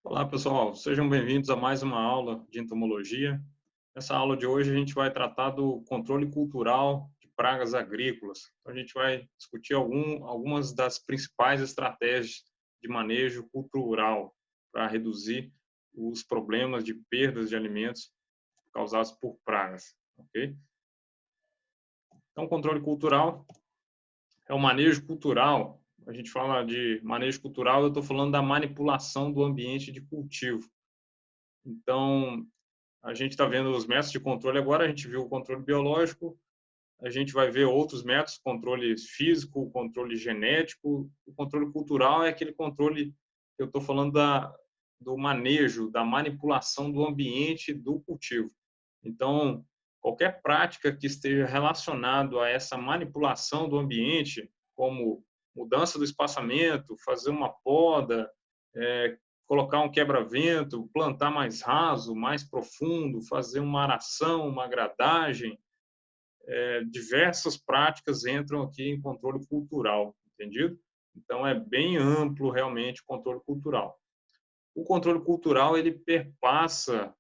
Olá, pessoal. Sejam bem-vindos a mais uma aula de entomologia. Nessa aula de hoje, a gente vai tratar do controle cultural de pragas agrícolas. Então, a gente vai discutir algumas das principais estratégias de manejo cultural para reduzir os problemas de perdas de alimentos causados por pragas. Ok? Então, controle cultural é o manejo cultural. A gente fala de manejo cultural, eu estou falando da manipulação do ambiente de cultivo. Então, a gente está vendo os métodos de controle agora, a gente viu o controle biológico, a gente vai ver outros métodos, controle físico, controle genético. O controle cultural é aquele controle que eu estou falando do manejo, da manipulação do ambiente do cultivo. Então, qualquer prática que esteja relacionado a essa manipulação do ambiente, como mudança do espaçamento, fazer uma poda, colocar um quebra-vento, plantar mais raso, mais profundo, fazer uma aração, uma gradagem, diversas práticas entram aqui em controle cultural, entendido? Então é bem amplo realmente o controle cultural. O controle cultural ele perpassa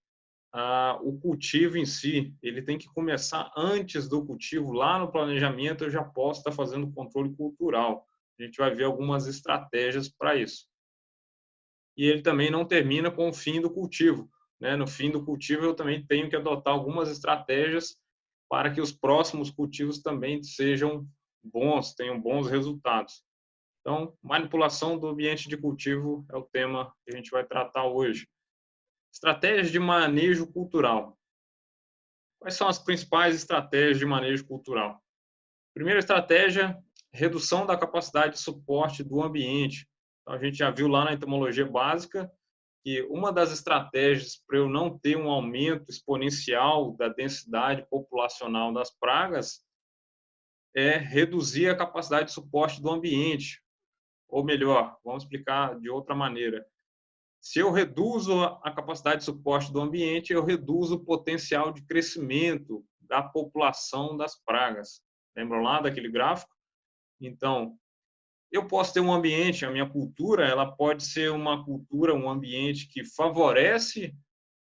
o cultivo em si, ele tem que começar antes do cultivo, lá no planejamento eu já posso estar fazendo controle cultural. A gente vai ver algumas estratégias para isso. E ele também não termina com o fim do cultivo, né? No fim do cultivo eu também tenho que adotar algumas estratégias para que os próximos cultivos também sejam bons, tenham bons resultados. Então, manipulação do ambiente de cultivo é o tema que a gente vai tratar hoje. Estratégias de manejo cultural. Quais são as principais estratégias de manejo cultural? Primeira estratégia, redução da capacidade de suporte do ambiente. Então, a gente já viu lá na entomologia básica que uma das estratégias para eu não ter um aumento exponencial da densidade populacional das pragas é reduzir a capacidade de suporte do ambiente. Ou melhor, vamos explicar de outra maneira. Se eu reduzo a capacidade de suporte do ambiente, eu reduzo o potencial de crescimento da população das pragas. Lembram lá daquele gráfico? Então, eu posso ter um ambiente, a minha cultura, ela pode ser uma cultura, um ambiente que favorece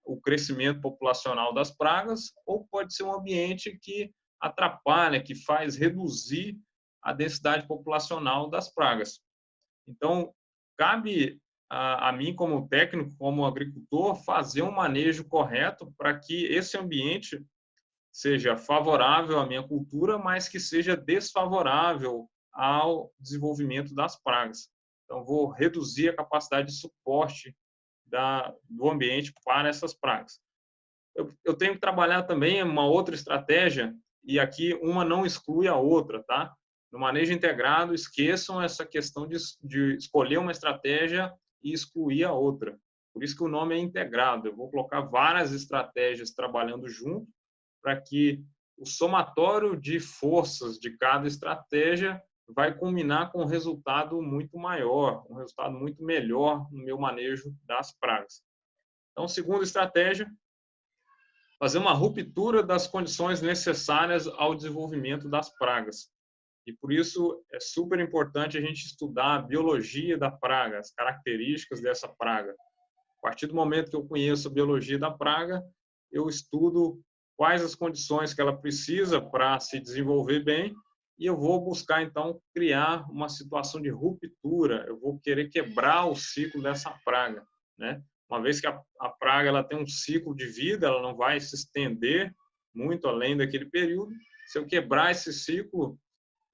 o crescimento populacional das pragas, ou pode ser um ambiente que atrapalha, que faz reduzir a densidade populacional das pragas. Então, cabe a mim, como técnico, como agricultor, fazer um manejo correto para que esse ambiente seja favorável à minha cultura, mas que seja desfavorável ao desenvolvimento das pragas. Então, vou reduzir a capacidade de suporte do ambiente para essas pragas. Eu tenho que trabalhar também uma outra estratégia, e aqui uma não exclui a outra, tá? No manejo integrado, esqueçam essa questão de escolher uma estratégia e excluir a outra. Por isso que o nome é integrado. Eu vou colocar várias estratégias trabalhando junto para que o somatório de forças de cada estratégia vai culminar com um resultado muito maior, um resultado muito melhor no meu manejo das pragas. Então, segunda estratégia, fazer uma ruptura das condições necessárias ao desenvolvimento das pragas. E por isso é super importante a gente estudar a biologia da praga, as características dessa praga. A partir do momento que eu conheço a biologia da praga, eu estudo quais as condições que ela precisa para se desenvolver bem e eu vou buscar, então, criar uma situação de ruptura. Eu vou querer quebrar o ciclo dessa praga, né? Uma vez que a praga ela tem um ciclo de vida, ela não vai se estender muito além daquele período. Se eu quebrar esse ciclo,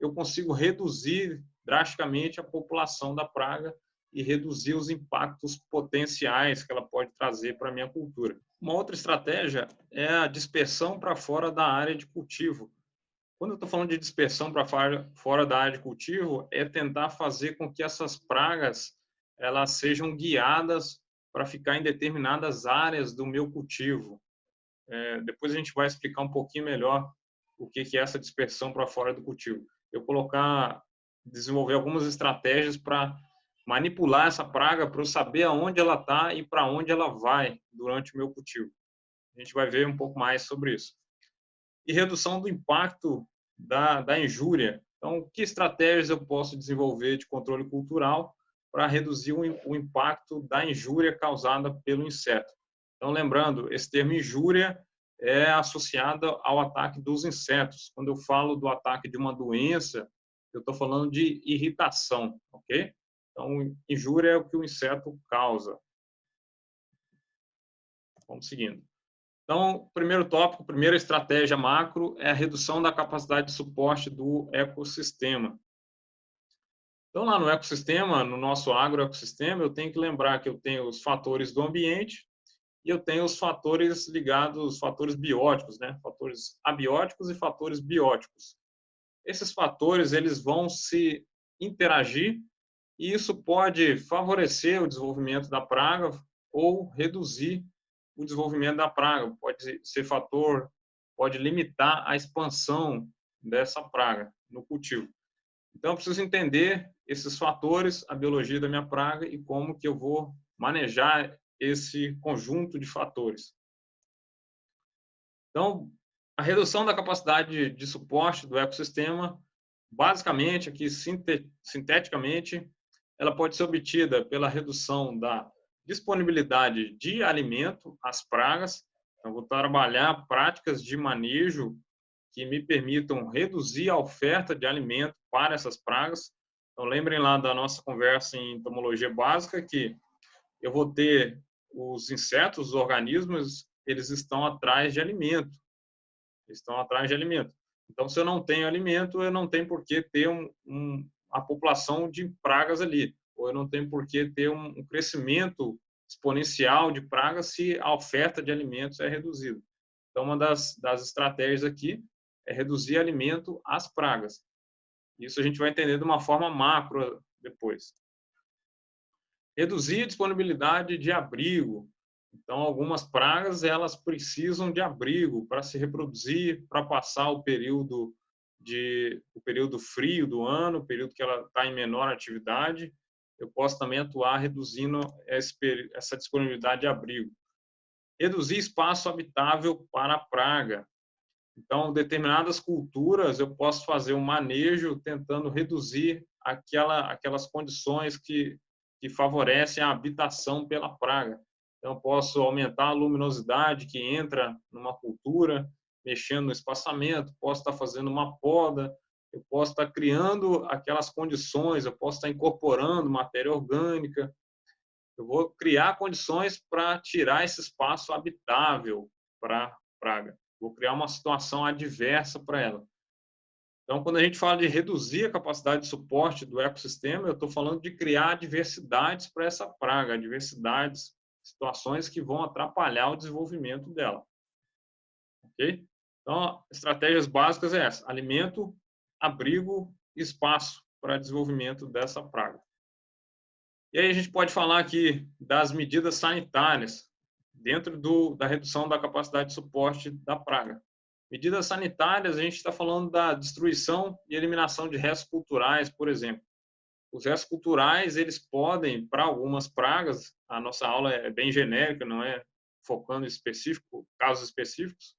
eu consigo reduzir drasticamente a população da praga e reduzir os impactos potenciais que ela pode trazer para a minha cultura. Uma outra estratégia é a dispersão para fora da área de cultivo. Quando eu estou falando de dispersão para fora da área de cultivo, é tentar fazer com que essas pragas elas sejam guiadas para ficar em determinadas áreas do meu cultivo. Depois a gente vai explicar um pouquinho melhor o que é essa dispersão para fora do cultivo. Eu desenvolver algumas estratégias para manipular essa praga, para eu saber aonde ela está e para onde ela vai durante o meu cultivo. A gente vai ver um pouco mais sobre isso. E redução do impacto da injúria. Então, que estratégias eu posso desenvolver de controle cultural para reduzir o impacto da injúria causada pelo inseto. Então, lembrando, esse termo injúria é associado ao ataque dos insetos. Quando eu falo do ataque de uma doença, eu estou falando de irritação, ok? Então, injúria é o que o inseto causa. Vamos seguindo. Então, primeiro tópico, primeira estratégia macro é a redução da capacidade de suporte do ecossistema. Então, lá no ecossistema, no nosso agroecossistema, eu tenho que lembrar que eu tenho os fatores do ambiente e eu tenho os fatores ligados, os fatores bióticos, né? Fatores abióticos e fatores bióticos. Esses fatores, eles vão se interagir e isso pode favorecer o desenvolvimento da praga ou reduzir o desenvolvimento da praga. Pode ser fator, pode limitar a expansão dessa praga no cultivo. Então, eu preciso entender esses fatores, a biologia da minha praga e como que eu vou manejar esse conjunto de fatores. Então, a redução da capacidade de suporte do ecossistema, basicamente, aqui sinteticamente, ela pode ser obtida pela redução da disponibilidade de alimento às pragas. Então, vou trabalhar práticas de manejo que me permitam reduzir a oferta de alimento para essas pragas. Então, lembrem lá da nossa conversa em entomologia básica que eu vou ter os insetos, os organismos, eles estão atrás de alimento. Estão atrás de alimento. Então, se eu não tenho alimento, eu não tenho por que ter a população de pragas ali. Ou eu não tenho por que ter um crescimento exponencial de pragas se a oferta de alimentos é reduzida. Então, uma das estratégias aqui é reduzir alimento às pragas. Isso a gente vai entender de uma forma macro depois. Reduzir a disponibilidade de abrigo. Então, algumas pragas elas precisam de abrigo para se reproduzir, para passar o período frio do ano, o período que ela está em menor atividade. Eu posso também atuar reduzindo essa disponibilidade de abrigo. Reduzir espaço habitável para a praga. Então, determinadas culturas eu posso fazer um manejo tentando reduzir aquelas condições que favorecem a habitação pela praga. Então, eu posso aumentar a luminosidade que entra numa cultura, mexendo no espaçamento, posso estar fazendo uma poda, eu posso estar criando aquelas condições, eu posso estar incorporando matéria orgânica, eu vou criar condições para tirar esse espaço habitável para a praga. Vou criar uma situação adversa para ela. Então, quando a gente fala de reduzir a capacidade de suporte do ecossistema, eu estou falando de criar adversidades para essa praga, adversidades, situações que vão atrapalhar o desenvolvimento dela. Ok? Então, estratégias básicas é essa: alimento, abrigo, espaço para desenvolvimento dessa praga. E aí a gente pode falar aqui das medidas sanitárias dentro da redução da capacidade de suporte da praga. Medidas sanitárias, a gente está falando da destruição e eliminação de restos culturais, por exemplo. Os restos culturais, eles podem, para algumas pragas, a nossa aula é bem genérica, não é focando em específico, casos específicos.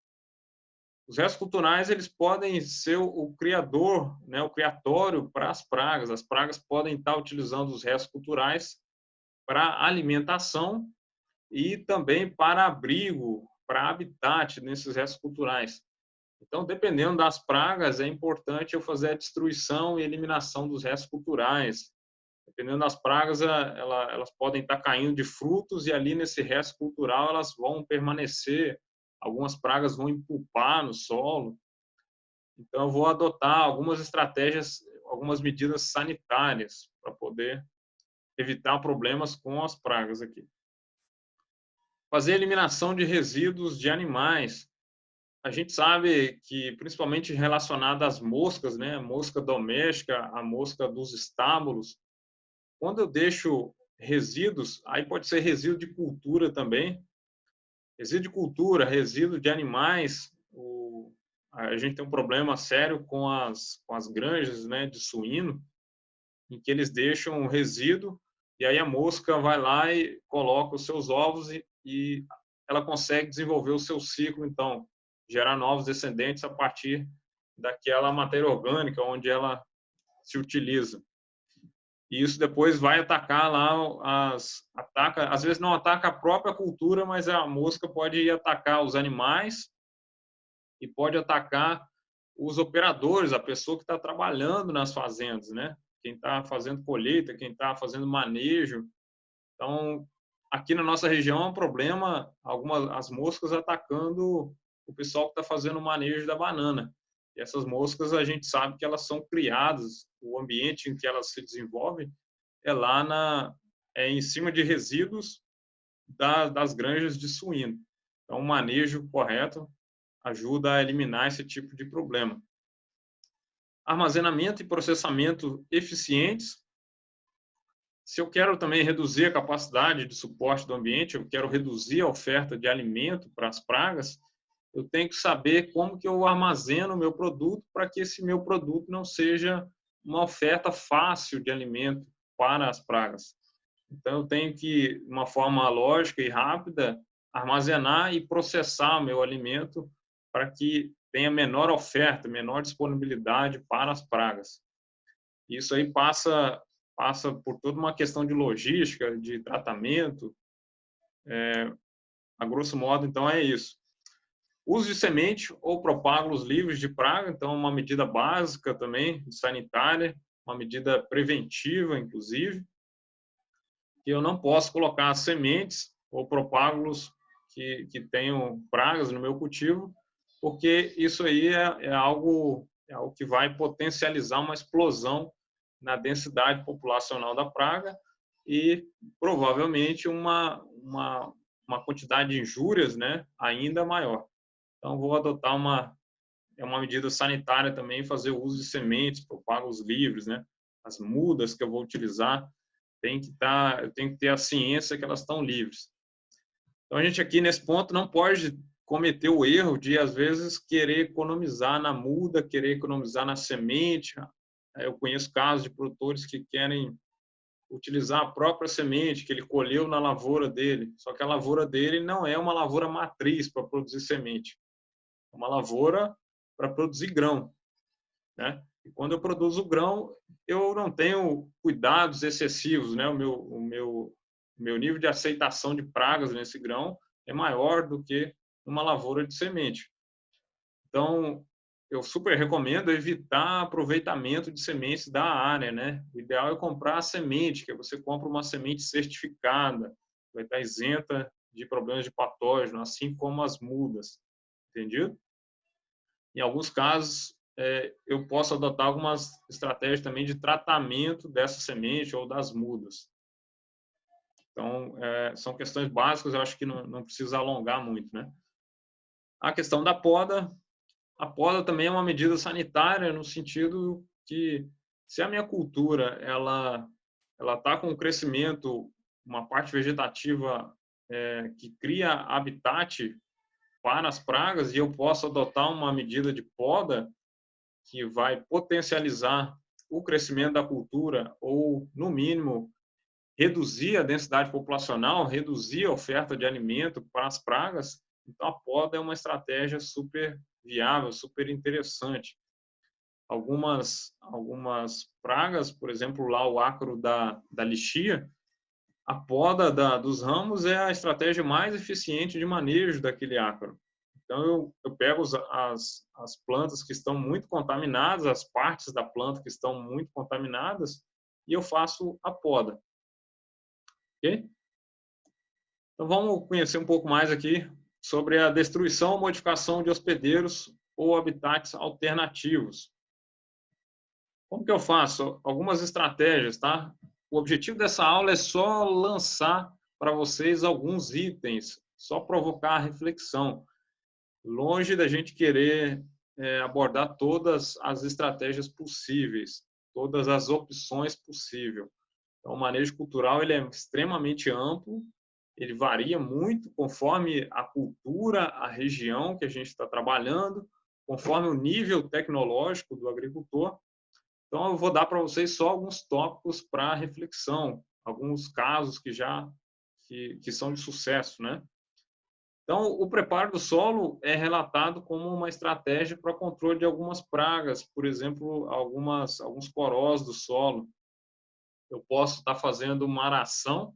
Os restos culturais, eles podem ser o criador, né, o criatório para as pragas. As pragas podem estar utilizando os restos culturais para alimentação e também para abrigo, para habitat nesses restos culturais. Então, dependendo das pragas, é importante eu fazer a destruição e eliminação dos restos culturais. Dependendo das pragas, elas podem estar caindo de frutos e ali nesse resto cultural elas vão permanecer. Algumas pragas vão empulpar no solo. Então, eu vou adotar algumas estratégias, algumas medidas sanitárias para poder evitar problemas com as pragas aqui. Fazer eliminação de resíduos de animais. A gente sabe que, principalmente relacionado às moscas, né, a mosca doméstica, a mosca dos estábulos, quando eu deixo resíduos, aí pode ser resíduo de cultura também, resíduo de cultura, resíduo de animais, a gente tem um problema sério com as granjas, né, de suíno, em que eles deixam um resíduo e aí a mosca vai lá e coloca os seus ovos e ela consegue desenvolver o seu ciclo, então, gerar novos descendentes a partir daquela matéria orgânica onde ela se utiliza. E isso depois vai atacar lá, às vezes não ataca a própria cultura, mas a mosca pode ir atacar os animais e pode atacar os operadores, a pessoa que está trabalhando nas fazendas, né? Quem está fazendo colheita, quem está fazendo manejo. Então, aqui na nossa região é um problema, as moscas atacando o pessoal que está fazendo o manejo da banana. E essas moscas, a gente sabe que elas são criadas, o ambiente em que elas se desenvolvem é em cima de resíduos das granjas de suíno. Então, o manejo correto ajuda a eliminar esse tipo de problema. Armazenamento e processamento eficientes. Se eu quero também reduzir a capacidade de suporte do ambiente, eu quero reduzir a oferta de alimento para as pragas, eu tenho que saber como que eu armazeno o meu produto para que esse meu produto não seja uma oferta fácil de alimento para as pragas. Então, eu tenho que, de uma forma lógica e rápida, armazenar e processar o meu alimento para que tenha menor oferta, menor disponibilidade para as pragas. Isso aí passa por toda uma questão de logística, de tratamento. A grosso modo, então, é isso. Uso de semente ou propágulos livres de praga, então, uma medida básica também, sanitária, uma medida preventiva, inclusive, que eu não posso colocar sementes ou propágulos que tenham pragas no meu cultivo, porque isso aí é algo que vai potencializar uma explosão na densidade populacional da praga e provavelmente uma quantidade de injúrias, né, ainda maior. Então, vou adotar uma medida sanitária também, fazer o uso de sementes, propágulos livres, né, as mudas que eu vou utilizar, eu tenho que ter a ciência que elas estão livres. Então, a gente aqui nesse ponto não pode cometer o erro de, às vezes, querer economizar na muda, querer economizar na semente. Eu conheço casos de produtores que querem utilizar a própria semente que ele colheu na lavoura dele, só que a lavoura dele não é uma lavoura matriz para produzir semente, é uma lavoura para produzir grão, né? E quando eu produzo grão, eu não tenho cuidados excessivos, né? O meu nível de aceitação de pragas nesse grão é maior do que uma lavoura de semente. Então, eu super recomendo evitar aproveitamento de sementes da área, né? O ideal é comprar a semente, que você compra uma semente certificada, vai estar isenta de problemas de patógeno, assim como as mudas, entendido? Em alguns casos, eu posso adotar algumas estratégias também de tratamento dessa semente ou das mudas. Então, são questões básicas, eu acho que não precisa alongar muito, né? A questão da poda. A poda também é uma medida sanitária no sentido que, se a minha cultura ela está com um crescimento, uma parte vegetativa que cria habitat para as pragas, e eu posso adotar uma medida de poda que vai potencializar o crescimento da cultura ou, no mínimo, reduzir a densidade populacional, reduzir a oferta de alimento para as pragas, então a poda é uma estratégia super viável, super interessante. Algumas pragas, por exemplo, lá o ácaro da lixia, a poda dos ramos é a estratégia mais eficiente de manejo daquele ácaro. Então, eu pego as plantas que estão muito contaminadas, as partes da planta que estão muito contaminadas, e eu faço a poda. Ok? Então, vamos conhecer um pouco mais aqui sobre a destruição ou modificação de hospedeiros ou habitats alternativos. Como que eu faço? Algumas estratégias, tá? O objetivo dessa aula é só lançar para vocês alguns itens, só provocar a reflexão. Longe da gente querer abordar todas as estratégias possíveis, todas as opções possíveis. Então, o manejo cultural ele é extremamente amplo, ele varia muito conforme a cultura, a região que a gente está trabalhando, conforme o nível tecnológico do agricultor. Então, eu vou dar para vocês só alguns tópicos para reflexão, alguns casos que são de sucesso, né? Então, o preparo do solo é relatado como uma estratégia para controle de algumas pragas, por exemplo, alguns corós do solo. eu posso estar fazendo uma aração,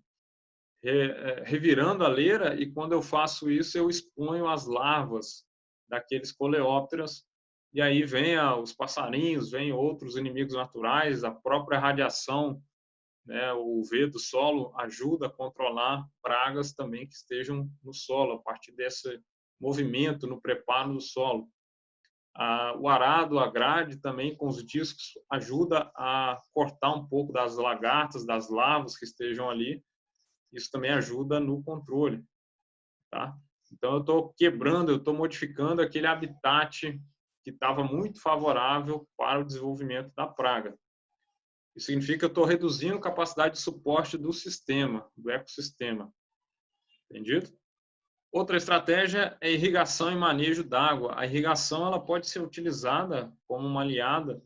revirando a leira, e quando eu faço isso, eu exponho as larvas daqueles coleópteros, e aí vem os passarinhos, vem outros inimigos naturais, a própria radiação, né, o UV do solo ajuda a controlar pragas também que estejam no solo, a partir desse movimento no preparo do solo. O arado, a grade também com os discos ajuda a cortar um pouco das lagartas, das larvas que estejam ali. Isso também ajuda no controle, tá? Então eu estou quebrando, eu estou modificando aquele habitat que estava muito favorável para o desenvolvimento da praga. Isso significa que eu estou reduzindo a capacidade de suporte do sistema, do ecossistema. Entendido? Outra estratégia é irrigação e manejo d'água. A irrigação ela pode ser utilizada como uma aliada,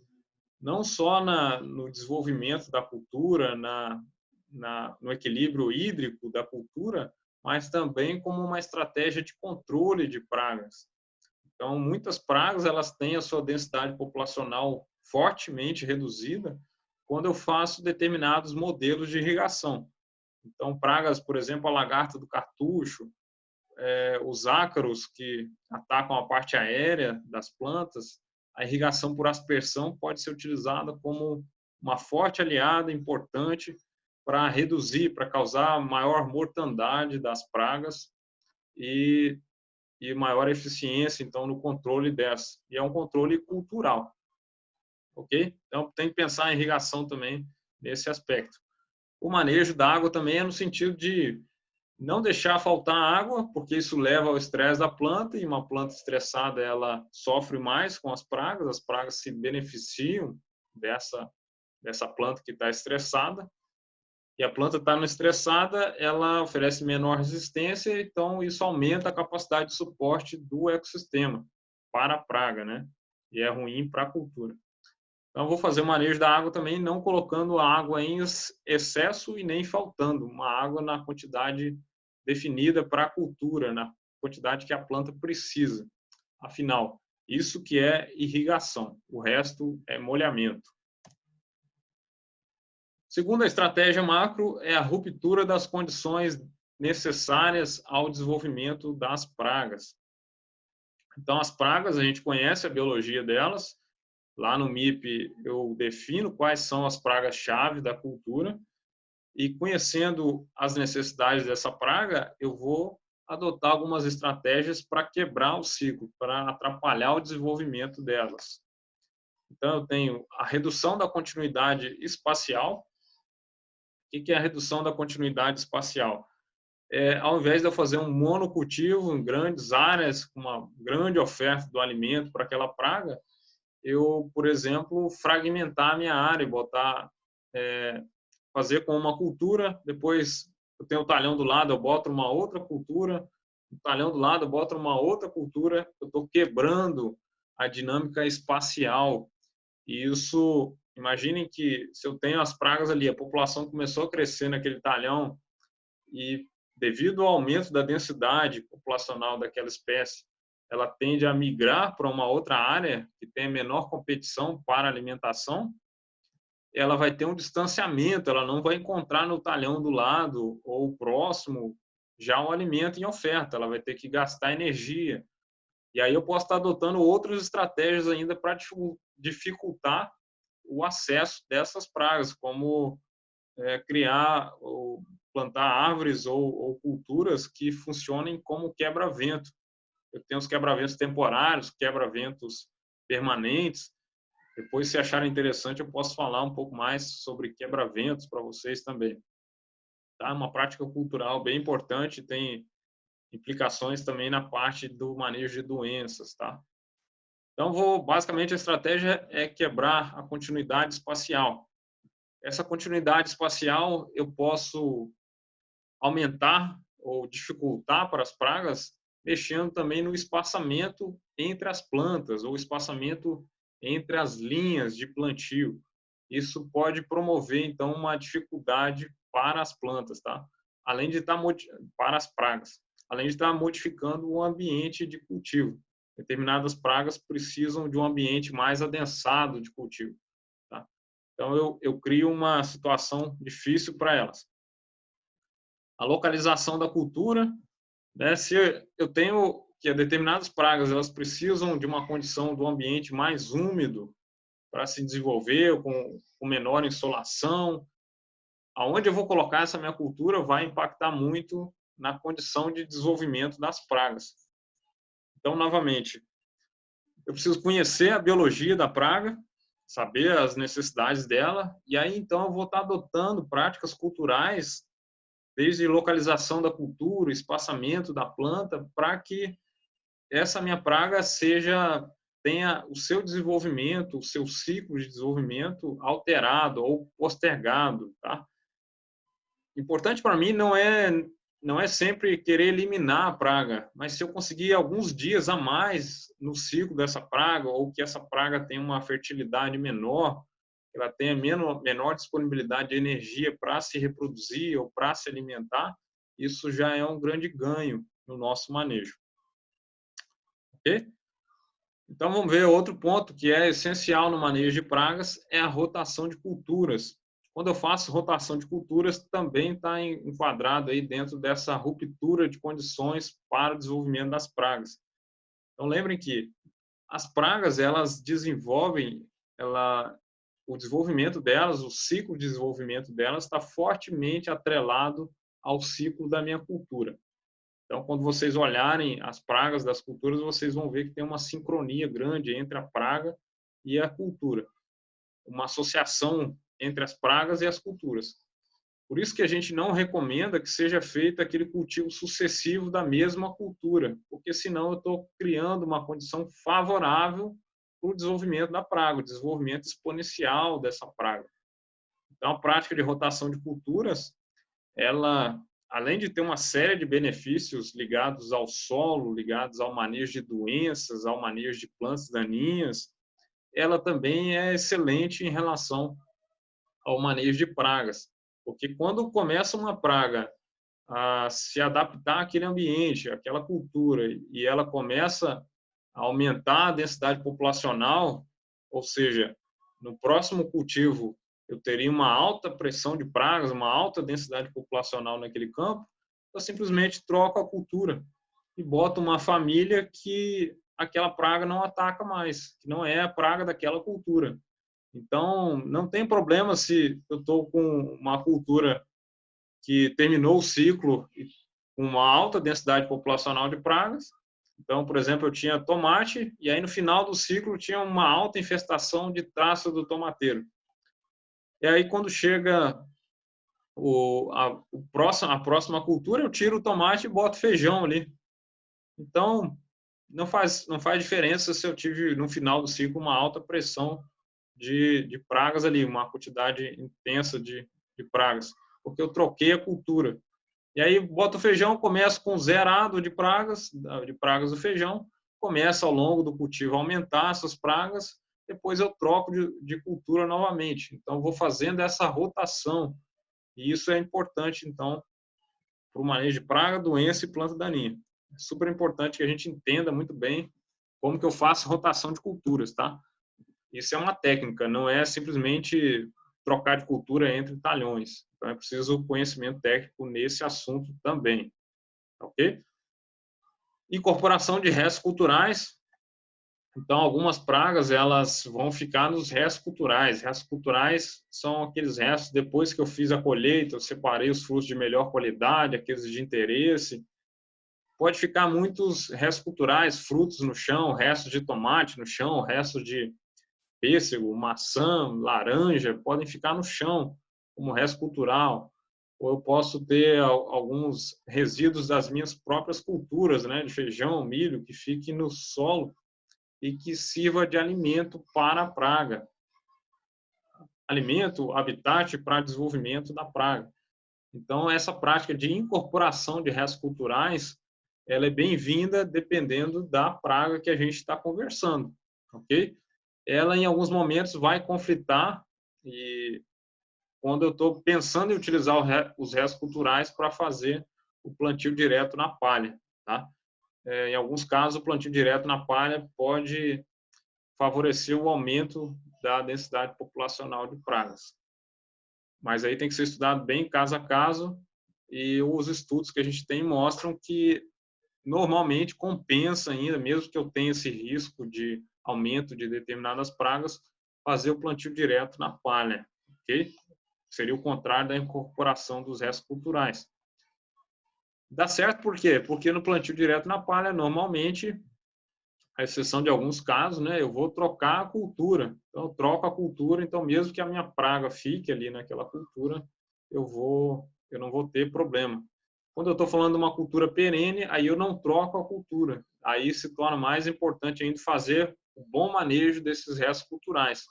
não só no desenvolvimento da cultura, no equilíbrio hídrico da cultura, mas também como uma estratégia de controle de pragas. Então, muitas pragas elas têm a sua densidade populacional fortemente reduzida quando eu faço determinados modelos de irrigação. Então, pragas, por exemplo, a lagarta do cartucho, os ácaros que atacam a parte aérea das plantas, a irrigação por aspersão pode ser utilizada como uma forte aliada importante para reduzir, para causar maior mortandade das pragas e maior eficiência, então, no controle dessa. E é um controle cultural, ok? Então, tem que pensar em irrigação também nesse aspecto. O manejo da água também é no sentido de não deixar faltar água, porque isso leva ao estresse da planta, e uma planta estressada ela sofre mais com as pragas se beneficiam dessa planta que está estressada, e a planta está estressada, ela oferece menor resistência, então isso aumenta a capacidade de suporte do ecossistema para a praga, né? E é ruim para a cultura. Então, eu vou fazer o manejo da água também, não colocando a água em excesso e nem faltando, uma água na quantidade definida para a cultura, na quantidade que a planta precisa. Afinal, isso que é irrigação, o resto é molhamento. Segunda estratégia macro é a ruptura das condições necessárias ao desenvolvimento das pragas. Então, as pragas, a gente conhece a biologia delas. Lá no MIP, eu defino quais são as pragas-chave da cultura e, conhecendo as necessidades dessa praga, eu vou adotar algumas estratégias para quebrar o ciclo, para atrapalhar o desenvolvimento delas. Então, eu tenho a redução da continuidade espacial. O que é a redução da continuidade espacial? Ao invés de eu fazer um monocultivo em grandes áreas, com uma grande oferta do alimento para aquela praga, eu, por exemplo, fragmentar a minha área e fazer com uma cultura, depois eu tenho o talhão do lado, eu boto uma outra cultura, o talhão do lado, eu boto uma outra cultura, eu estou quebrando a dinâmica espacial. E isso, imaginem que se eu tenho as pragas ali, a população começou a crescer naquele talhão e, devido ao aumento da densidade populacional daquela espécie, ela tende a migrar para uma outra área que tem menor competição para alimentação, ela vai ter um distanciamento, ela não vai encontrar no talhão do lado ou próximo já um alimento em oferta, ela vai ter que gastar energia. E aí eu posso estar adotando outras estratégias ainda para dificultar o acesso dessas pragas, como criar ou plantar árvores ou culturas que funcionem como quebra-vento. Eu tenho os quebra-ventos temporários, quebra-ventos permanentes. Depois, se acharem interessante, eu posso falar um pouco mais sobre quebra-ventos para vocês também. Tá? Uma prática cultural bem importante, tem implicações também na parte do manejo de doenças. Tá? Então, basicamente, a estratégia é quebrar a continuidade espacial. Essa continuidade espacial eu posso aumentar ou dificultar para as pragas, mexendo também no espaçamento entre as plantas ou espaçamento entre as linhas de plantio. Isso pode promover, então, uma dificuldade para as plantas, tá? Além de estar para as pragas, além de estar modificando o ambiente de cultivo. Determinadas pragas precisam de um ambiente mais adensado de cultivo. Tá? Então, eu crio uma situação difícil para elas. A localização da cultura, né? Se eu tenho que determinadas pragas elas precisam de uma condição do ambiente mais úmido para se desenvolver, com menor insolação, aonde eu vou colocar essa minha cultura vai impactar muito na condição de desenvolvimento das pragas. Então, novamente, eu preciso conhecer a biologia da praga, saber as necessidades dela, e aí então eu vou estar adotando práticas culturais, desde localização da cultura, espaçamento da planta, para que essa minha praga tenha o seu desenvolvimento, o seu ciclo de desenvolvimento alterado ou postergado, tá? Importante para mim não é sempre querer eliminar a praga, mas se eu conseguir alguns dias a mais no ciclo dessa praga, ou que essa praga tenha uma fertilidade menor, ela tenha menor disponibilidade de energia para se reproduzir ou para se alimentar, isso já é um grande ganho no nosso manejo. Ok? Então, vamos ver outro ponto que é essencial no manejo de pragas, é a rotação de culturas. Quando eu faço rotação de culturas, também está enquadrado aí dentro dessa ruptura de condições para o desenvolvimento das pragas. Então, lembrem que as pragas, elas desenvolvem, o desenvolvimento delas, o ciclo de desenvolvimento delas está fortemente atrelado ao ciclo da minha cultura. Então, quando vocês olharem as pragas das culturas, vocês vão ver que tem uma sincronia grande entre a praga e a cultura. Uma associação entre as pragas e as culturas. Por isso que a gente não recomenda que seja feito aquele cultivo sucessivo da mesma cultura, porque senão eu estou criando uma condição favorável para o desenvolvimento da praga, o desenvolvimento exponencial dessa praga. Então, a prática de rotação de culturas, ela, além de ter uma série de benefícios ligados ao solo, ligados ao manejo de doenças, ao manejo de plantas daninhas, ela também é excelente em relação ao manejo de pragas. Porque quando começa uma praga a se adaptar àquele ambiente, àquela cultura, e ela começa a aumentar a densidade populacional, ou seja, no próximo cultivo eu teria uma alta pressão de pragas, uma alta densidade populacional naquele campo, eu simplesmente troco a cultura e boto uma família que aquela praga não ataca mais, que não é a praga daquela cultura. Então, não tem problema se eu estou com uma cultura que terminou o ciclo com uma alta densidade populacional de pragas. Então, por exemplo, eu tinha tomate e aí no final do ciclo tinha uma alta infestação de traça do tomateiro. E aí quando chega a próxima cultura, eu tiro o tomate e boto feijão ali. Então, não faz diferença se eu tive no final do ciclo uma alta pressão de pragas ali, uma quantidade intensa de pragas, porque eu troquei a cultura. E aí boto o feijão, começo com zerado de pragas do feijão, começa ao longo do cultivo a aumentar essas pragas, depois eu troco de cultura novamente. Então, vou fazendo essa rotação. E isso é importante, então, para o manejo de praga, doença e planta daninha. É super importante que a gente entenda muito bem como que eu faço rotação de culturas, tá? Isso é uma técnica, não é simplesmente trocar de cultura entre talhões. Então, é preciso conhecimento técnico nesse assunto também, ok? Incorporação de restos culturais. Então, algumas pragas, elas vão ficar nos restos culturais. Restos culturais são aqueles restos, depois que eu fiz a colheita, eu separei os frutos de melhor qualidade, aqueles de interesse. Pode ficar muitos restos culturais, frutos no chão, restos de tomate no chão, restos de pêssego, maçã, laranja, podem ficar no chão como resto cultural. Ou eu posso ter alguns resíduos das minhas próprias culturas, né, de feijão, milho, que fique no solo e que sirva de alimento para a praga. Alimento, habitat para desenvolvimento da praga. Então, essa prática de incorporação de restos culturais, ela é bem-vinda dependendo da praga que a gente está conversando, ok? Ela, em alguns momentos, vai conflitar e quando eu estou pensando em utilizar os restos culturais para fazer o plantio direto na palha, tá? Em alguns casos, o plantio direto na palha pode favorecer o aumento da densidade populacional de pragas. Mas aí tem que ser estudado bem caso a caso, e os estudos que a gente tem mostram que normalmente compensa ainda, mesmo que eu tenha esse risco de aumento de determinadas pragas, fazer o plantio direto na palha, ok? Seria o contrário da incorporação dos restos culturais. Dá certo por quê? Porque no plantio direto na palha, normalmente, à exceção de alguns casos, né, eu vou trocar a cultura. Então, eu troco a cultura, então mesmo que a minha praga fique ali naquela cultura, eu não vou ter problema. Quando eu estou falando de uma cultura perene, aí eu não troco a cultura. Aí se torna mais importante ainda fazer o bom manejo desses restos culturais.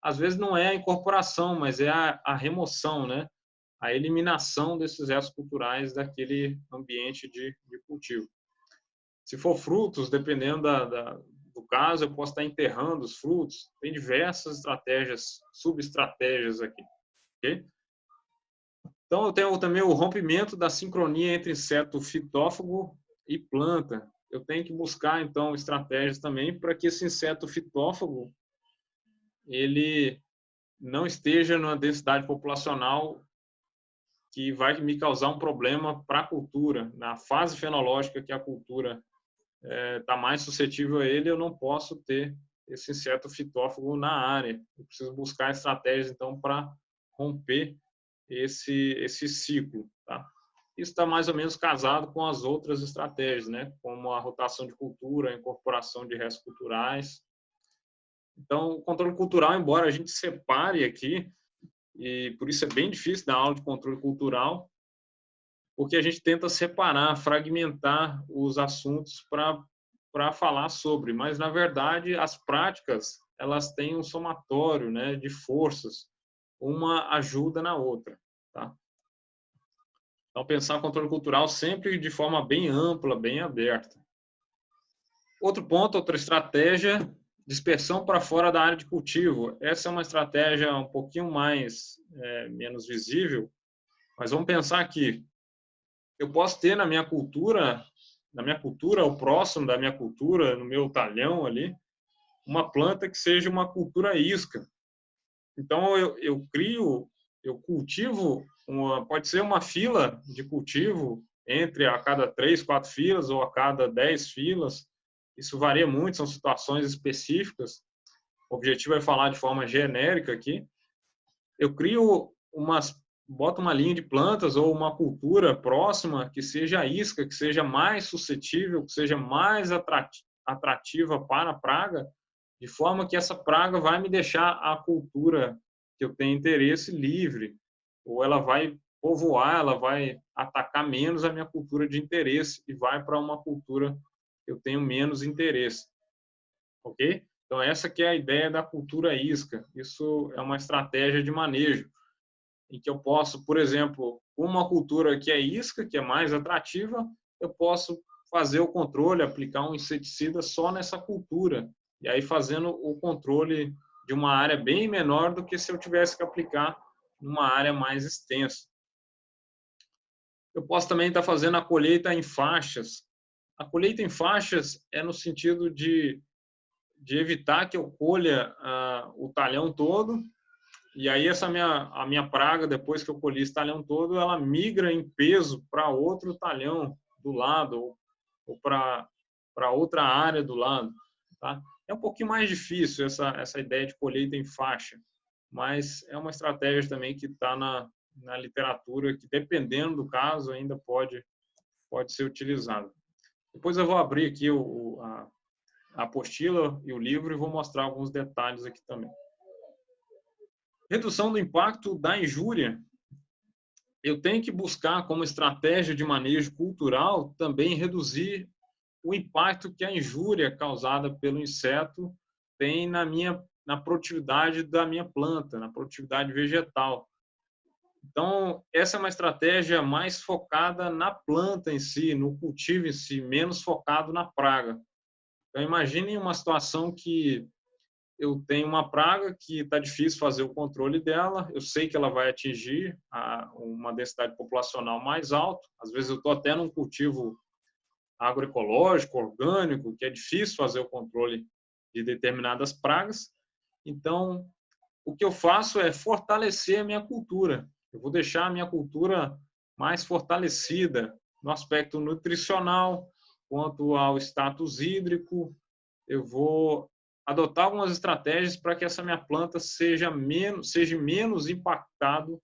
Às vezes não é a incorporação, mas é a remoção, né? A eliminação desses restos culturais daquele ambiente de cultivo. Se for frutos, dependendo do caso, eu posso estar enterrando os frutos. Tem diversas estratégias, subestratégias aqui. Okay? Então, eu tenho também o rompimento da sincronia entre inseto fitófago e planta. Eu tenho que buscar, então, estratégias também para que esse inseto fitófago ele não esteja numa densidade populacional que vai me causar um problema para a cultura. Na fase fenológica que a cultura está mais suscetível a ele, eu não posso ter esse inseto fitófago na área. Eu preciso buscar estratégias, então, para romper esse ciclo. Tá? Isso está mais ou menos casado com as outras estratégias, né? Como a rotação de cultura, a incorporação de restos culturais. Então, o controle cultural, embora a gente separe aqui, e por isso é bem difícil dar aula de controle cultural, porque a gente tenta separar, fragmentar os assuntos para falar sobre, mas na verdade as práticas elas têm um somatório, né, de forças, uma ajuda na outra, tá? Então pensar o controle cultural sempre de forma bem ampla, bem aberta. Outro ponto, outra estratégia, dispersão para fora da área de cultivo. Essa é uma estratégia um pouquinho mais menos visível, mas vamos pensar aqui. Eu posso ter na minha cultura, ou próximo da minha cultura, no meu talhão ali, uma planta que seja uma cultura isca. Então, eu cultivo, pode ser uma fila de cultivo entre a cada 3, 4 filas ou a cada 10 filas. Isso varia muito, são situações específicas. O objetivo é falar de forma genérica aqui. Eu crio boto uma linha de plantas ou uma cultura próxima que seja isca, que seja mais suscetível, que seja mais atrativa para a praga, de forma que essa praga vai me deixar a cultura que eu tenho interesse livre, ou ela vai povoar, ela vai atacar menos a minha cultura de interesse e vai para uma cultura que eu tenho menos interesse. Ok? Então, essa que é a ideia da cultura isca. Isso é uma estratégia de manejo, em que eu posso, por exemplo, uma cultura que é isca, que é mais atrativa, eu posso fazer o controle, aplicar um inseticida só nessa cultura, e aí fazendo o controle de uma área bem menor do que se eu tivesse que aplicar numa área mais extensa. Eu posso também estar fazendo a colheita em faixas. A colheita em faixas é no sentido de evitar que eu colha o talhão todo, e aí a minha praga, depois que eu colhi esse talhão todo, ela migra em peso para outro talhão do lado, ou para outra área do lado. Tá? É um pouquinho mais difícil essa ideia de colheita em faixa, mas é uma estratégia também que está na literatura, que dependendo do caso ainda pode ser utilizada. Depois eu vou abrir aqui a apostila e o livro e vou mostrar alguns detalhes aqui também. Redução do impacto da injúria. Eu tenho que buscar como estratégia de manejo cultural também reduzir o impacto que a injúria causada pelo inseto tem na produtividade da minha planta, na produtividade vegetal. Então, essa é uma estratégia mais focada na planta em si, no cultivo em si, menos focado na praga. Então, imagine uma situação que eu tenho uma praga que está difícil fazer o controle dela, eu sei que ela vai atingir uma densidade populacional mais alta, às vezes eu estou até num cultivo agroecológico, orgânico, que é difícil fazer o controle de determinadas pragas, Então, o que eu faço é fortalecer a minha cultura. Eu vou deixar a minha cultura mais fortalecida no aspecto nutricional, quanto ao status hídrico. Eu vou adotar algumas estratégias para que essa minha planta seja menos impactado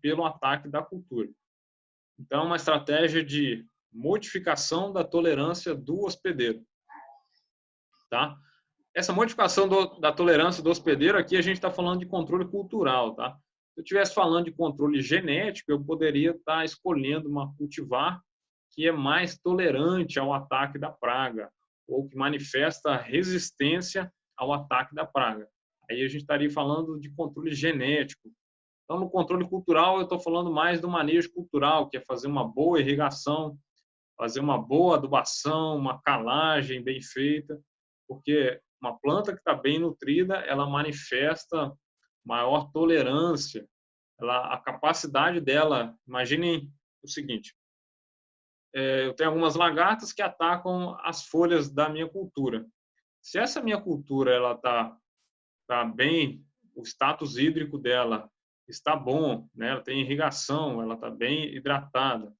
pelo ataque da cultura. Então, uma estratégia de modificação da tolerância do hospedeiro, tá? Essa modificação da tolerância do hospedeiro, aqui a gente está falando de controle cultural, tá? Se eu estivesse falando de controle genético, eu poderia estar escolhendo uma cultivar que é mais tolerante ao ataque da praga, ou que manifesta resistência ao ataque da praga. Aí a gente estaria falando de controle genético. Então, no controle cultural, eu estou falando mais do manejo cultural, que é fazer uma boa irrigação, fazer uma boa adubação, uma calagem bem feita, porque uma planta que está bem nutrida, ela manifesta maior tolerância, a capacidade dela. Imaginem o seguinte: eu tenho algumas lagartas que atacam as folhas da minha cultura. Se essa minha cultura ela tá bem, o status hídrico dela está bom, né? Ela tem irrigação, ela está bem hidratada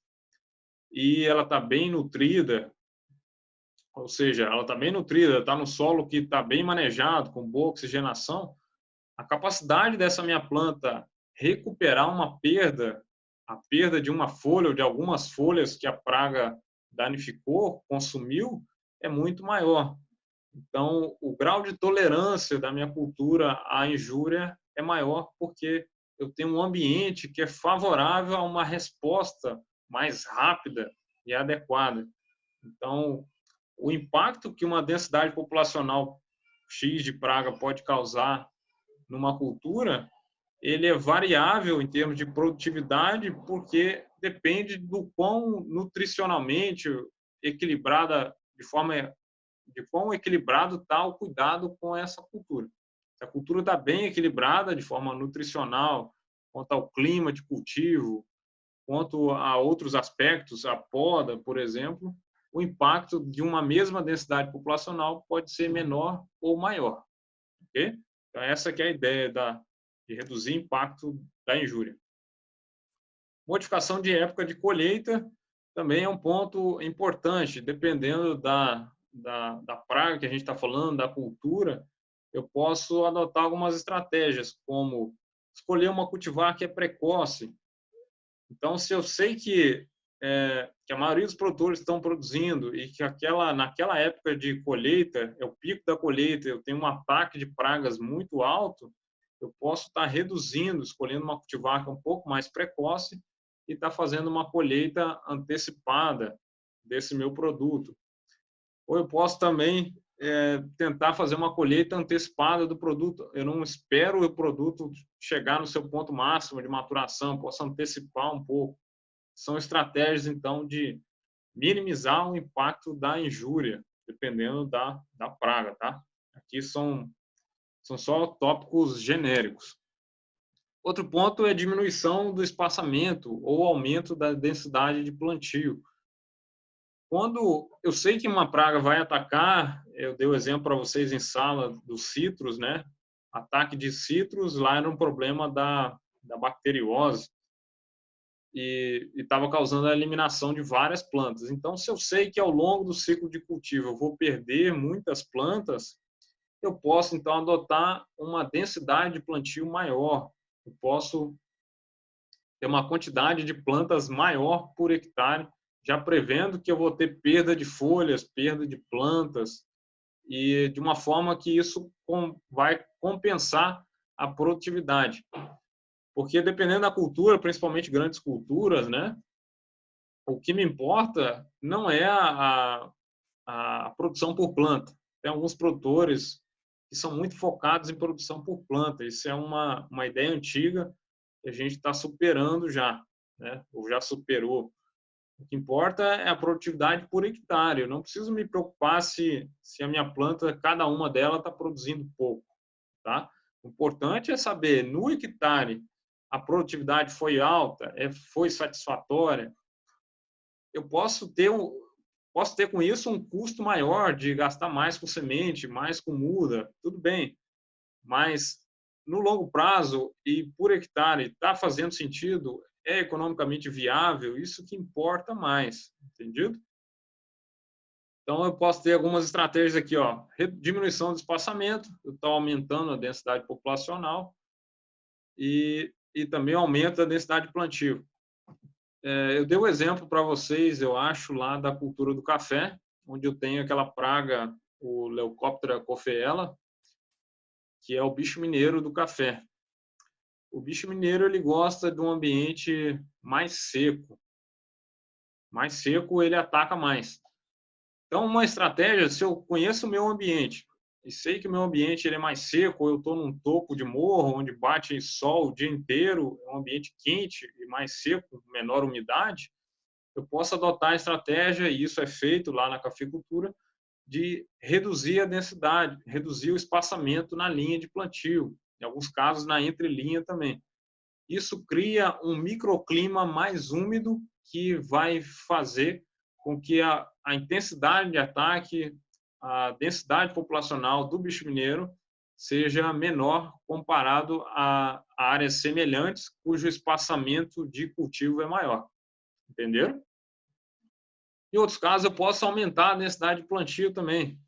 e ela está bem nutrida, ou seja, ela está bem nutrida, está no solo que está bem manejado, com boa oxigenação, a capacidade dessa minha planta recuperar uma perda, a perda de uma folha ou de algumas folhas que a praga danificou, consumiu, é muito maior. Então, o grau de tolerância da minha cultura à injúria é maior porque eu tenho um ambiente que é favorável a uma resposta mais rápida e adequada. Então, o impacto que uma densidade populacional X de praga pode causar numa cultura, ele é variável em termos de produtividade, porque depende do quão nutricionalmente equilibrada, de quão equilibrado está o cuidado com essa cultura. Se a cultura está bem equilibrada de forma nutricional, quanto ao clima de cultivo, quanto a outros aspectos, a poda, por exemplo, o impacto de uma mesma densidade populacional pode ser menor ou maior. Okay? Então, essa que é a ideia de reduzir o impacto da injúria. Modificação de época de colheita também é um ponto importante, dependendo da praga que a gente está falando, da cultura, eu posso adotar algumas estratégias, como escolher uma cultivar que é precoce. Então, se eu sei que a maioria dos produtores estão produzindo e que naquela época de colheita, é o pico da colheita, eu tenho um ataque de pragas muito alto, eu posso estar reduzindo, escolhendo uma cultivar que é um pouco mais precoce e estar fazendo uma colheita antecipada desse meu produto. Ou eu posso também tentar fazer uma colheita antecipada do produto. Eu não espero o produto chegar no seu ponto máximo de maturação, posso antecipar um pouco. São estratégias, então, de minimizar o impacto da injúria, dependendo da praga, tá? Aqui são só tópicos genéricos. Outro ponto é a diminuição do espaçamento ou aumento da densidade de plantio. Quando eu sei que uma praga vai atacar, eu dei o exemplo para vocês em sala dos citros, né? Ataque de citros, lá era um problema da bacteriose e estava causando a eliminação de várias plantas. Então, se eu sei que ao longo do ciclo de cultivo eu vou perder muitas plantas, eu posso, então, adotar uma densidade de plantio maior. Eu posso ter uma quantidade de plantas maior por hectare, já prevendo que eu vou ter perda de folhas, perda de plantas, e de uma forma que isso vai compensar a produtividade. Porque dependendo da cultura, principalmente grandes culturas, né, o que me importa não é a produção por planta. Tem alguns produtores que são muito focados em produção por planta. Isso é uma ideia antiga que a gente está superando já, né? Ou já superou. O que importa é a produtividade por hectare. Eu não preciso me preocupar se a minha planta, cada uma delas, está produzindo pouco. Tá? O importante é saber, no hectare, a produtividade foi alta, foi satisfatória. Eu posso ter Posso ter com isso um custo maior de gastar mais com semente, mais com muda, tudo bem, mas no longo prazo e por hectare está fazendo sentido, é economicamente viável, isso que importa mais, entendido? Então, eu posso ter algumas estratégias aqui, ó, diminuição do espaçamento, eu estou aumentando a densidade populacional e também aumenta a densidade de plantio. Eu dei um exemplo para vocês, eu acho, lá da cultura do café, onde eu tenho aquela praga, o Leucóptera coffeella, que é o bicho mineiro do café. O bicho mineiro ele gosta de um ambiente mais seco. Mais seco ele ataca mais. Então, uma estratégia, se eu conheço o meu ambiente e sei que o meu ambiente ele é mais seco, eu estou num topo de morro, onde bate sol o dia inteiro, é um ambiente quente e mais seco, menor umidade, eu posso adotar a estratégia, e isso é feito lá na cafeicultura, de reduzir a densidade, reduzir o espaçamento na linha de plantio, em alguns casos na entrelinha também. Isso cria um microclima mais úmido que vai fazer com que a intensidade de ataque, a densidade populacional do bicho mineiro seja menor comparado a áreas semelhantes cujo espaçamento de cultivo é maior. Entenderam? Em outros casos, eu posso aumentar a densidade de plantio também.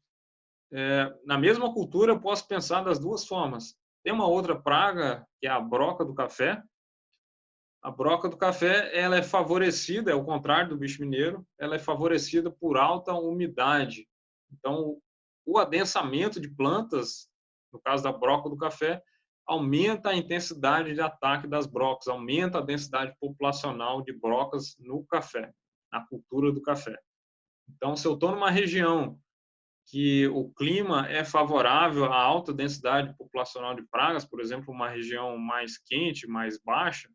Na mesma cultura, eu posso pensar das duas formas. Tem uma outra praga, que é a broca do café. A broca do café ela é favorecida, é o contrário do bicho mineiro, ela é favorecida por alta umidade. Então, o adensamento de plantas, no caso da broca do café, aumenta a intensidade de ataque das brocas, aumenta a densidade populacional de brocas no café, na cultura do café. Então, se eu estou numa região que o clima é favorável à alta densidade populacional de pragas, por exemplo, uma região mais quente, mais baixa,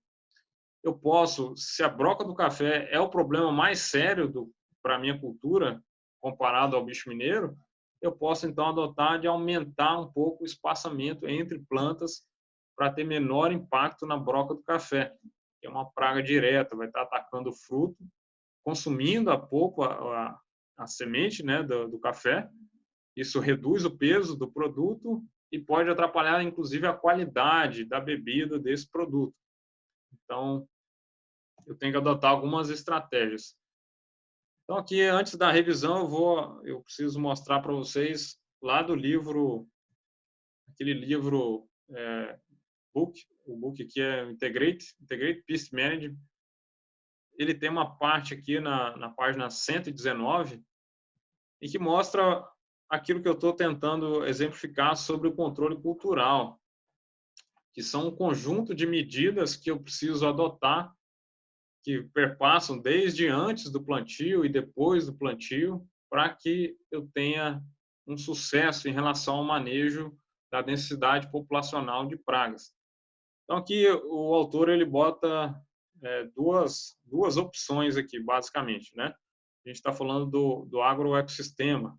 eu posso, se a broca do café é o problema mais sério para a minha cultura, comparado ao bicho mineiro, eu posso então adotar de aumentar um pouco o espaçamento entre plantas para ter menor impacto na broca do café, que é uma praga direta, vai estar atacando o fruto, consumindo a pouco a semente, né, do café. Isso reduz o peso do produto e pode atrapalhar, inclusive, a qualidade da bebida desse produto. Então, eu tenho que adotar algumas estratégias. Então, aqui, antes da revisão, eu preciso mostrar para vocês lá do livro, aquele livro book, o book aqui é Integrate Pest Management. Ele tem uma parte aqui na página 119 e que mostra aquilo que eu estou tentando exemplificar sobre o controle cultural, que são um conjunto de medidas que eu preciso adotar, que perpassam desde antes do plantio e depois do plantio, para que eu tenha um sucesso em relação ao manejo da densidade populacional de pragas. Então, aqui o autor ele bota duas opções aqui, basicamente, né? A gente está falando do agroecossistema.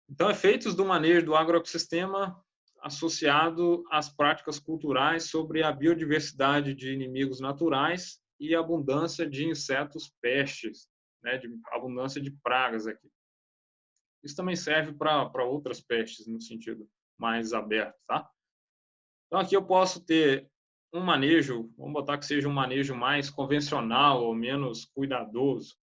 Então, efeitos do manejo do agroecossistema associado às práticas culturais sobre a biodiversidade de inimigos naturais e a abundância de insetos pestes, né, de abundância de pragas aqui. Isso também serve para outras pestes, no sentido mais aberto, tá? Então, aqui eu posso ter um manejo, vamos botar que seja um manejo mais convencional ou menos cuidadoso.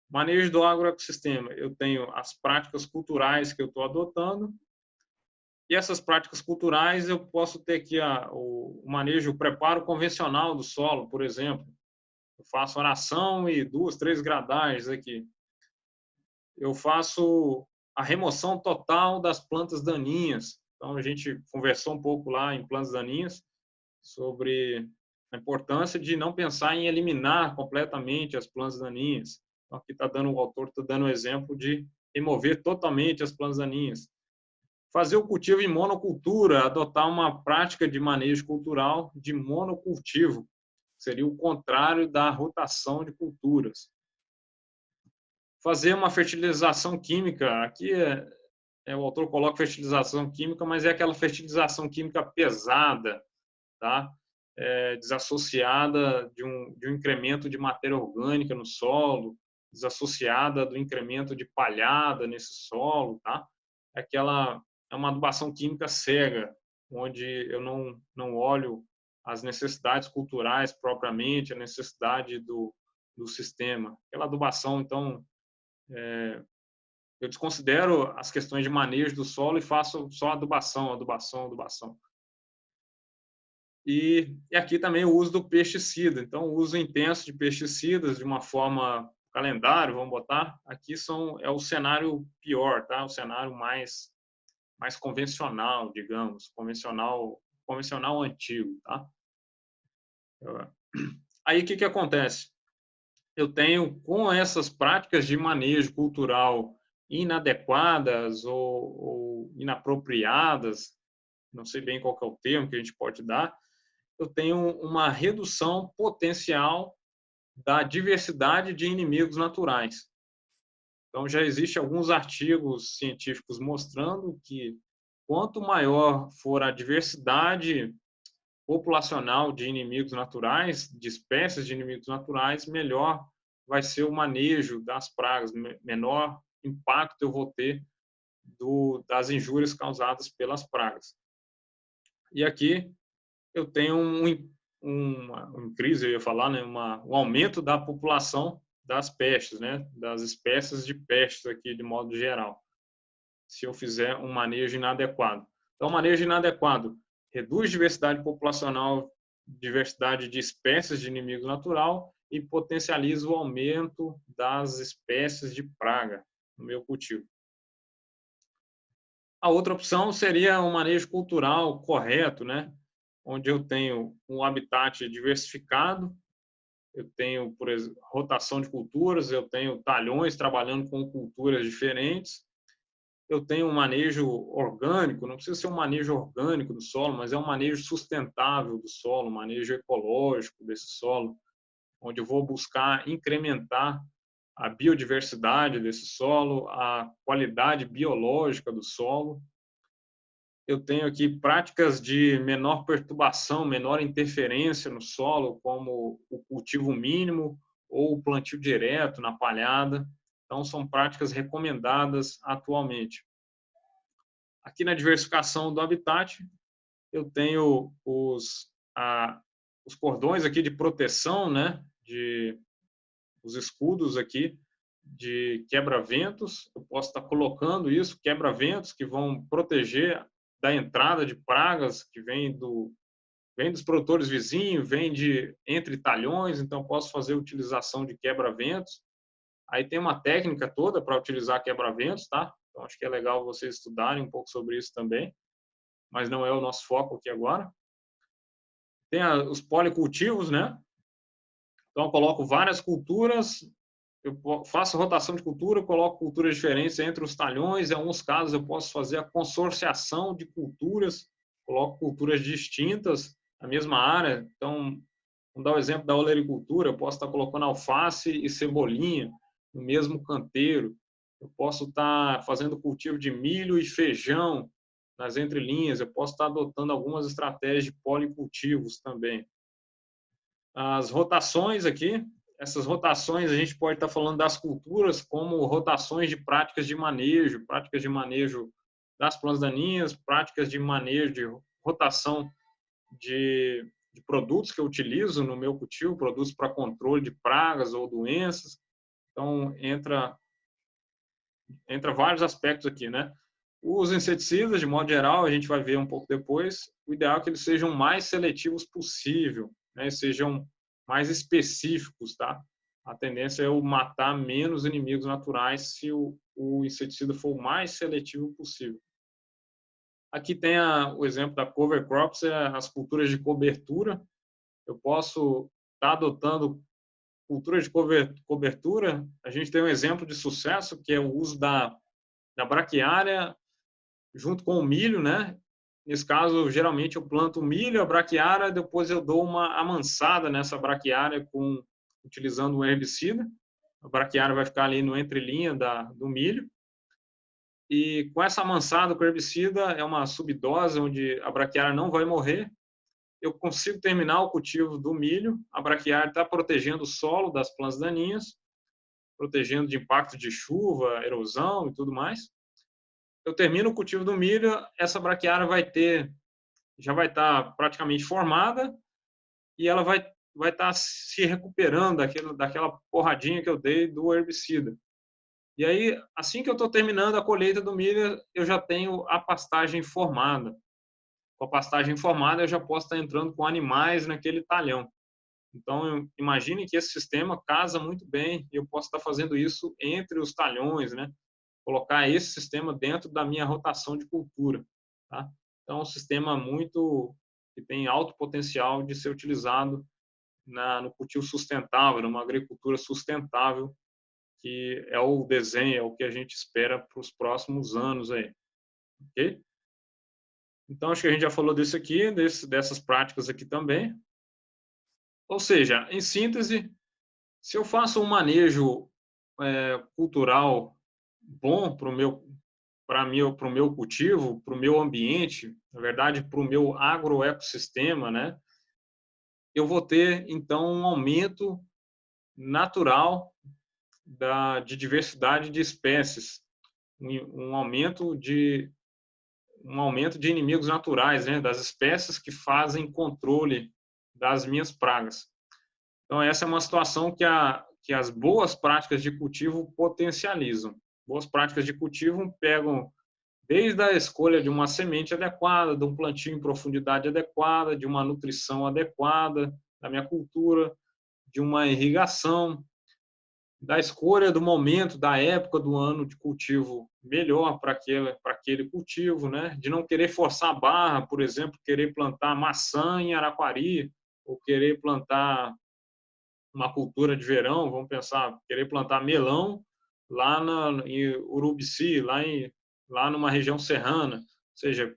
Manejo do agroecossistema, eu tenho as práticas culturais que eu estou adotando, e essas práticas culturais eu posso ter aqui o manejo, o preparo convencional do solo, por exemplo. Eu faço oração e 2, 3 gradagens aqui. Eu faço a remoção total das plantas daninhas. Então, a gente conversou um pouco lá em plantas daninhas sobre a importância de não pensar em eliminar completamente as plantas daninhas. Então, aqui o autor está dando o exemplo de remover totalmente as plantas daninhas. Fazer o cultivo em monocultura, adotar uma prática de manejo cultural de monocultivo, seria o contrário da rotação de culturas. Fazer uma fertilização química, aqui o autor coloca fertilização química, mas é aquela fertilização química pesada, tá? Desassociada de um incremento de matéria orgânica no solo, desassociada do incremento de palhada nesse solo, tá? É uma adubação química cega, onde eu não olho as necessidades culturais propriamente, a necessidade do sistema. Aquela adubação, então, eu desconsidero as questões de manejo do solo e faço só adubação, adubação, adubação. E aqui também o uso do pesticida. Então, o uso intenso de pesticidas de uma forma calendário, vamos botar, aqui é o cenário pior, tá? O cenário mais convencional, digamos, convencional antigo, tá? Aí o que acontece? Eu tenho, com essas práticas de manejo cultural inadequadas ou inapropriadas, não sei bem qual que é o termo que a gente pode dar, eu tenho uma redução potencial da diversidade de inimigos naturais. Então, já existem alguns artigos científicos mostrando que quanto maior for a diversidade populacional de inimigos naturais, de espécies de inimigos naturais, melhor vai ser o manejo das pragas, menor impacto eu vou ter das injúrias causadas pelas pragas. E aqui eu tenho uma crise, eu ia falar, né, um aumento da população das pestes, né, das espécies de pestes aqui de modo geral, se eu fizer um manejo inadequado. Então, o manejo inadequado reduz diversidade populacional, diversidade de espécies de inimigo natural e potencializa o aumento das espécies de praga no meu cultivo. A outra opção seria um manejo cultural correto, né? Onde eu tenho um habitat diversificado, eu tenho, por exemplo, rotação de culturas, eu tenho talhões trabalhando com culturas diferentes, eu tenho um manejo orgânico, não precisa ser um manejo orgânico do solo, mas é um manejo sustentável do solo, um manejo ecológico desse solo, onde eu vou buscar incrementar a biodiversidade desse solo, a qualidade biológica do solo. Eu tenho aqui práticas de menor perturbação, menor interferência no solo, como o cultivo mínimo ou o plantio direto na palhada. Então, são práticas recomendadas atualmente. Aqui na diversificação do habitat, eu tenho os cordões aqui de proteção, né? Os escudos aqui de quebra-ventos. Eu posso estar colocando isso, quebra-ventos, que vão proteger da entrada de pragas que vem dos produtores vizinhos, vem entre talhões, então posso fazer utilização de quebra-ventos. Aí tem uma técnica toda para utilizar quebra-ventos, tá? Então acho que é legal vocês estudarem um pouco sobre isso também, mas não é o nosso foco aqui agora. Tem os policultivos, né? Então eu coloco várias culturas, eu faço rotação de cultura, coloco culturas diferentes entre os talhões, em alguns casos eu posso fazer a consorciação de culturas, coloco culturas distintas na mesma área. Então, vamos dar o exemplo da olericultura, eu posso estar colocando alface e cebolinha no mesmo canteiro. Eu posso estar fazendo cultivo de milho e feijão nas entrelinhas. Eu posso estar adotando algumas estratégias de policultivos também. As rotações aqui, essas rotações a gente pode estar falando das culturas como rotações de práticas de manejo das plantas daninhas, práticas de manejo, de rotação de produtos que eu utilizo no meu cultivo, produtos para controle de pragas ou doenças. Então, entra vários aspectos aqui, né? Os inseticidas, de modo geral, a gente vai ver um pouco depois, o ideal é que eles sejam mais seletivos possível, né? Sejam mais específicos, tá? A tendência é eu matar menos inimigos naturais se o inseticida for o mais seletivo possível. Aqui tem o exemplo da cover crops, as culturas de cobertura. Eu posso estar adotando culturas de cobertura. A gente tem um exemplo de sucesso, que é o uso da braquiária junto com o milho, né? Nesse caso, geralmente eu planto o milho, a braquiária, depois eu dou uma amansada nessa braquiária utilizando um herbicida. A braquiária vai ficar ali no entrelinha do milho. E com essa amansada com herbicida, é uma subdose onde a braquiária não vai morrer. Eu consigo terminar o cultivo do milho, a braquiária está protegendo o solo das plantas daninhas. protegendo de impacto de chuva, erosão e tudo mais. Eu termino o cultivo do milho, essa braquiária já vai estar praticamente formada e ela vai estar se recuperando daquela porradinha que eu dei do herbicida. E aí, assim que eu estou terminando a colheita do milho, eu já tenho a pastagem formada. Com a pastagem formada, eu já posso estar entrando com animais naquele talhão. Então, imagine que esse sistema casa muito bem e eu posso estar fazendo isso entre os talhões, né? Colocar esse sistema dentro da minha rotação de cultura, tá? Então, é um sistema que tem alto potencial de ser utilizado no cultivo sustentável, numa agricultura sustentável, que é o desenho, é o que a gente espera para os próximos anos aí, ok? Então, acho que a gente já falou disso aqui, dessas práticas aqui também. Ou seja, em síntese, se eu faço um manejo cultural bom para o meu cultivo, para o meu ambiente, na verdade, para o meu agroecossistema, né? Eu vou ter, então, um aumento natural de diversidade de espécies, um aumento de inimigos naturais, né? Das espécies que fazem controle das minhas pragas. Então, essa é uma situação que as boas práticas de cultivo potencializam. Boas práticas de cultivo pegam desde a escolha de uma semente adequada, de um plantio em profundidade adequada, de uma nutrição adequada da minha cultura, de uma irrigação, da escolha do momento, da época do ano de cultivo melhor para aquele cultivo, né? De não querer forçar a barra, por exemplo, querer plantar maçã em Araquari, ou querer plantar uma cultura de verão, vamos pensar, querer plantar melão em Urubici, lá numa região serrana, ou seja,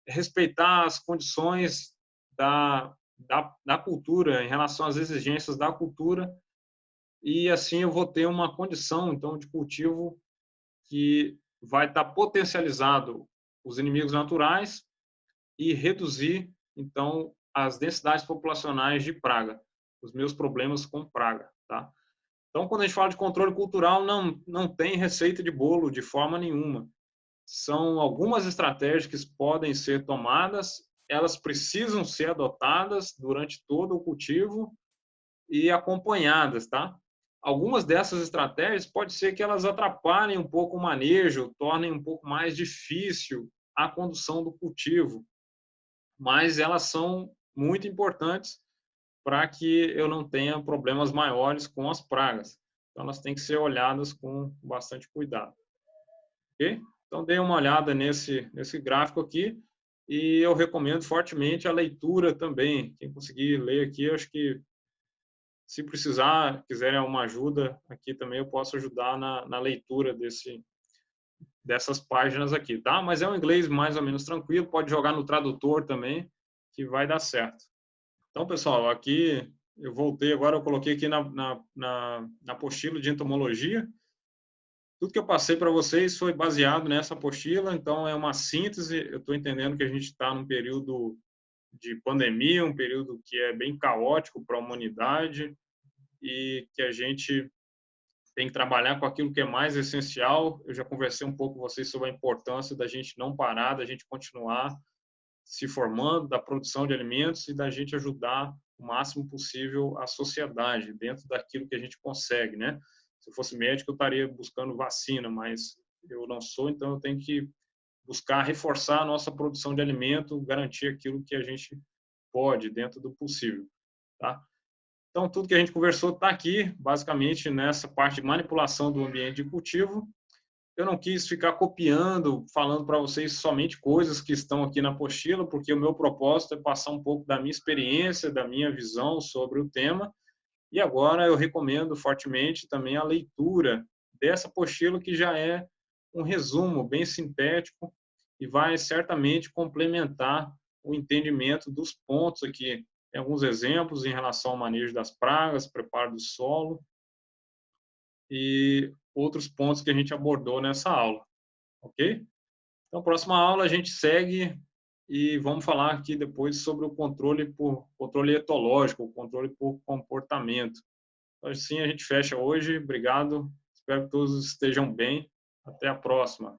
respeitar as condições da cultura, em relação às exigências da cultura, e assim eu vou ter uma condição, então, de cultivo que vai estar potencializado os inimigos naturais e reduzir, então, as densidades populacionais de praga, os meus problemas com praga, tá? Então, quando a gente fala de controle cultural, não tem receita de bolo de forma nenhuma. São algumas estratégias que podem ser tomadas, elas precisam ser adotadas durante todo o cultivo e acompanhadas, tá? Algumas dessas estratégias pode ser que elas atrapalhem um pouco o manejo, tornem um pouco mais difícil a condução do cultivo, mas elas são muito importantes para que eu não tenha problemas maiores com as pragas. Então, elas têm que ser olhadas com bastante cuidado. Ok? Então, dê uma olhada nesse gráfico aqui e eu recomendo fortemente a leitura também. Quem conseguir ler aqui, eu acho que se precisar, quiserem uma ajuda aqui também, eu posso ajudar na leitura dessas páginas aqui, tá? Mas é um inglês mais ou menos tranquilo, pode jogar no tradutor também, que vai dar certo. Então, pessoal, aqui eu voltei agora, eu coloquei aqui na apostila de entomologia. Tudo que eu passei para vocês foi baseado nessa apostila, então é uma síntese. Eu estou entendendo que a gente está num período de pandemia, um período que é bem caótico para a humanidade e que a gente tem que trabalhar com aquilo que é mais essencial. Eu já conversei um pouco com vocês sobre a importância da gente não parar, da gente continuar se formando, da produção de alimentos e da gente ajudar o máximo possível a sociedade dentro daquilo que a gente consegue, né? Se eu fosse médico, eu estaria buscando vacina, mas eu não sou, então eu tenho que buscar reforçar a nossa produção de alimento, garantir aquilo que a gente pode dentro do possível, tá? Então, tudo que a gente conversou está aqui, basicamente, nessa parte de manipulação do ambiente de cultivo. Eu não quis ficar copiando, falando para vocês somente coisas que estão aqui na apostila, porque o meu propósito é passar um pouco da minha experiência, da minha visão sobre o tema. E agora eu recomendo fortemente também a leitura dessa apostila, que já é um resumo bem sintético e vai certamente complementar o entendimento dos pontos aqui. Tem alguns exemplos em relação ao manejo das pragas, preparo do solo e outros pontos que a gente abordou nessa aula, ok? Então, próxima aula a gente segue e vamos falar aqui depois sobre o controle etológico, o controle por comportamento. Assim a gente fecha hoje. Obrigado. Espero que todos estejam bem. Até a próxima.